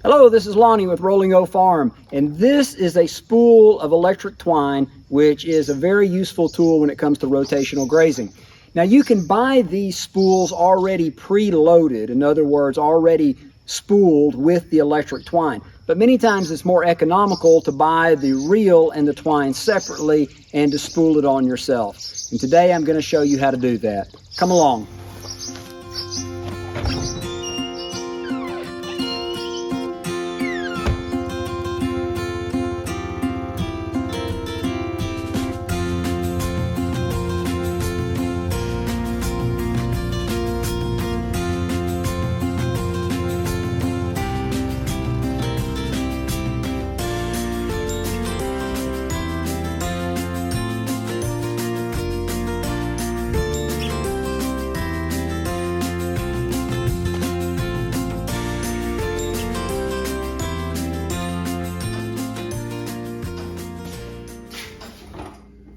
Hello, this is Lonnie with Rolling O Farm, and this is a spool of electric twine, which is a very useful tool when it comes to rotational grazing. Now you can buy these spools already preloaded, in other words, already spooled with the electric twine. But many times it's more economical to buy the reel and the twine separately and to spool it on yourself. And today I'm going to show you how to do that. Come along.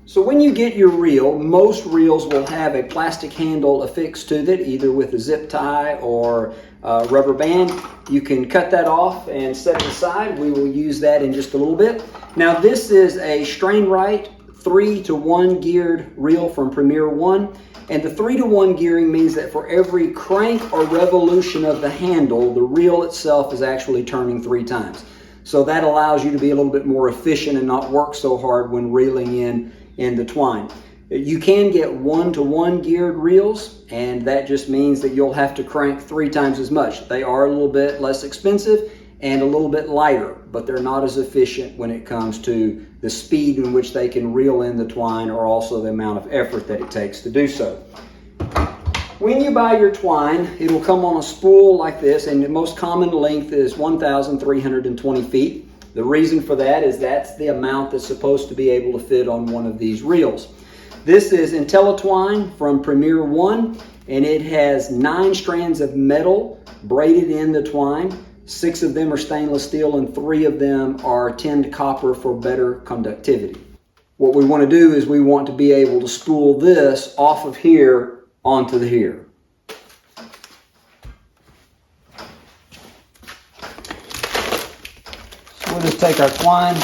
So when you get your reel, most reels will have a plastic handle affixed to it, either with a zip tie or a rubber band. You can cut that off and set it aside. We will use that in just a little bit. Now this is a Strainrite 3-to-1 geared reel from Premier One. And the 3-to-1 gearing means that for every crank or revolution of the handle, the reel itself is actually turning 3 times. So that allows you to be a little bit more efficient and not work so hard when reeling in the twine. You can get 1-to-1 geared reels, and that just means that you'll have to crank 3 times as much. They are a little bit less expensive and a little bit lighter, but they're not as efficient when it comes to the speed in which they can reel in the twine, or also the amount of effort that it takes to do so. When you buy your twine, it will come on a spool like this, and the most common length is 1,320 feet. The reason for that is that's the amount that's supposed to be able to fit on one of these reels. This is IntelliTwine from Premier One, and it has 9 strands of metal braided in the twine. 6 of them are stainless steel, and 3 of them are tinned copper for better conductivity. What we want to do is we want to be able to spool this off of here onto here. We'll just take our twine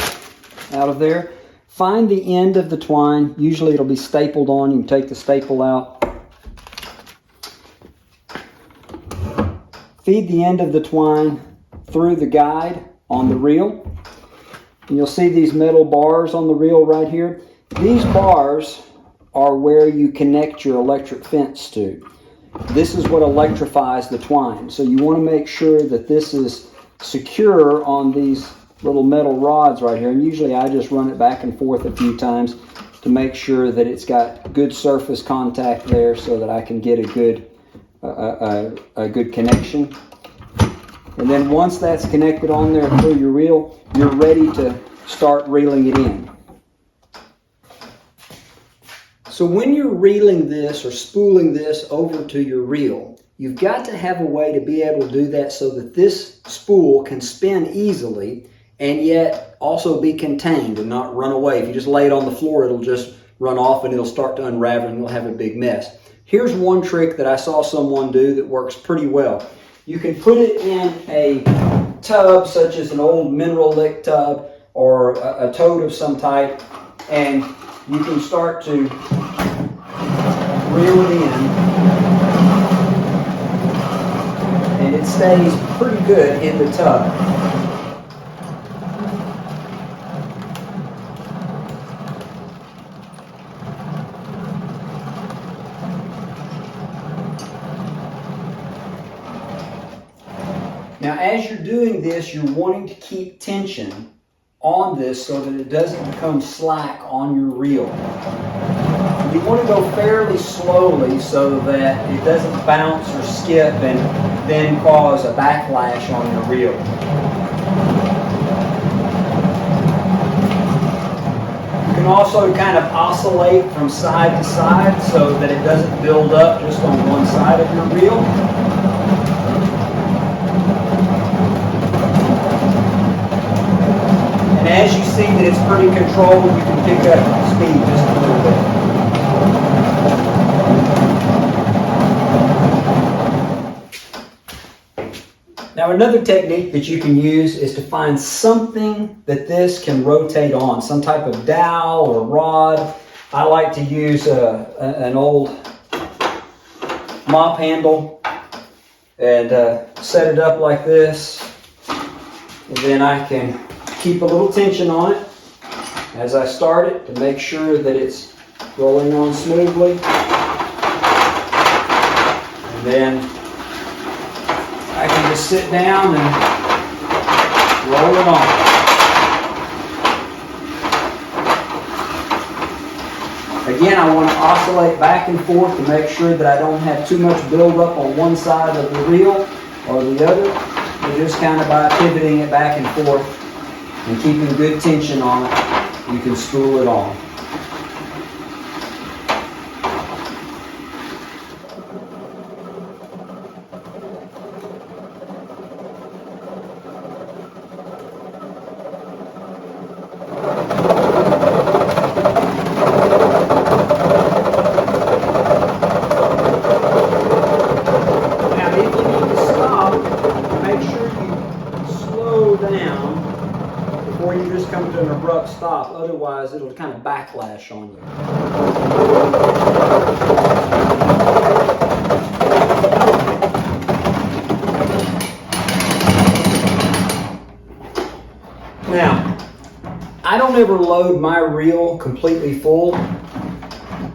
out of there. Find the end of the twine. Usually it'll be stapled on. You can take the staple out. Feed the end of the twine through the guide on the reel. And you'll see these metal bars on the reel right here. These bars are where you connect your electric fence to. This is what electrifies the twine. So you want to make sure that this is secure on these little metal rods right here, and usually I just run it back and forth a few times to make sure that it's got good surface contact there so that I can get a good connection. And then once that's connected on there through your reel, you're ready to start reeling it in. So when you're reeling this or spooling this over to your reel, you've got to have a way to be able to do that so that this spool can spin easily and yet also be contained and not run away. If you just lay it on the floor, it'll just run off and it'll start to unravel and you'll have a big mess. Here's one trick that I saw someone do that works pretty well. You can put it in a tub, such as an old mineral lick tub or a tote of some type, and you can start to reel it in, and it stays pretty good in the tub. Now, as you're doing this, you're wanting to keep tension on this so that it doesn't become slack on your reel. You want to go fairly slowly so that it doesn't bounce or skip and then cause a backlash on your reel. You can also kind of oscillate from side to side so that it doesn't build up just on one side of your reel. And as you see that it's pretty controlled, you can pick up speed just a little bit. Now another technique that you can use is to find something that this can rotate on, some type of dowel or rod. I like to use an old mop handle and set it up like this, and then I can keep a little tension on it as I start it to make sure that it's rolling on smoothly, and then I can just sit down and roll it on. Again, I want to oscillate back and forth to make sure that I don't have too much buildup on one side of the reel or the other. But just kind of by pivoting it back and forth and keeping good tension on it, you can spool it on. Before you just come to an abrupt stop, otherwise it'll kind of backlash on you. Now, I don't ever load my reel completely full.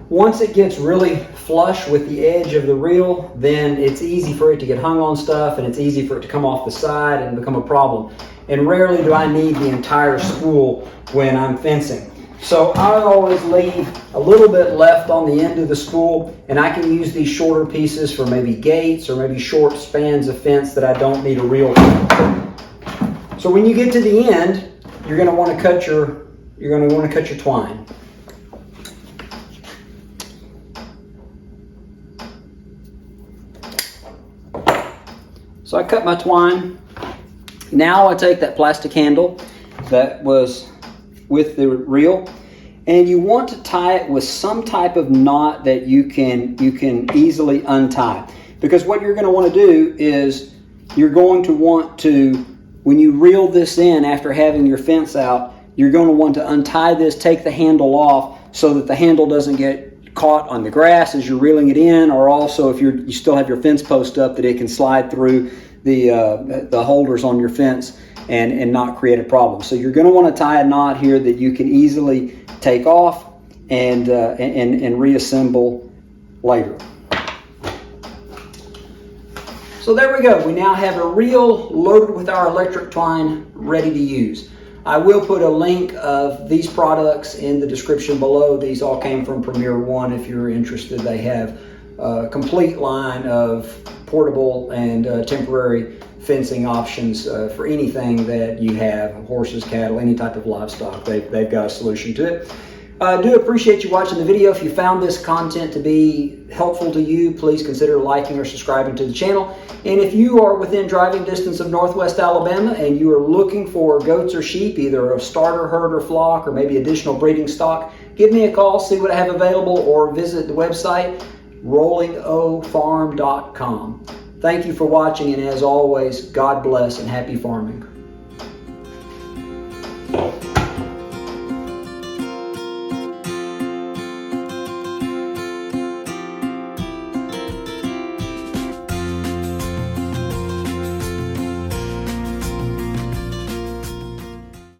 Once it gets really flush with the edge of the reel, then it's easy for it to get hung on stuff and it's easy for it to come off the side and become a problem. And rarely do I need the entire spool when I'm fencing. So I always leave a little bit left on the end of the spool, and I can use these shorter pieces for maybe gates or maybe short spans of fence that I don't need a reel for. So when you get to the end, you're going to want to cut your twine. So I cut my twine. Now I take that plastic handle that was with the reel, and you want to tie it with some type of knot that you can easily untie. Because what you're going to want to do is you're going to want to, when you reel this in after having your fence out, you're going to want to untie this, take the handle off so that the handle doesn't get caught on the grass as you're reeling it in, or also if you still have your fence post up, that it can slide through the holders on your fence and not create a problem. So you're going to want to tie a knot here that you can easily take off and reassemble later. So there we go. We now have a reel loaded with our electric twine ready to use. I will put a link of these products in the description below. These all came from Premier One. If you're interested, they have a complete line of portable and temporary fencing options for anything that you have, horses, cattle, any type of livestock. They've got a solution to it. I do appreciate you watching the video. If you found this content to be helpful to you, please consider liking or subscribing to the channel. And if you are within driving distance of Northwest Alabama and you are looking for goats or sheep, either a starter herd or flock or maybe additional breeding stock, give me a call, see what I have available, or visit the website rollingofarm.com. Thank you for watching, and as always, God bless and happy farming.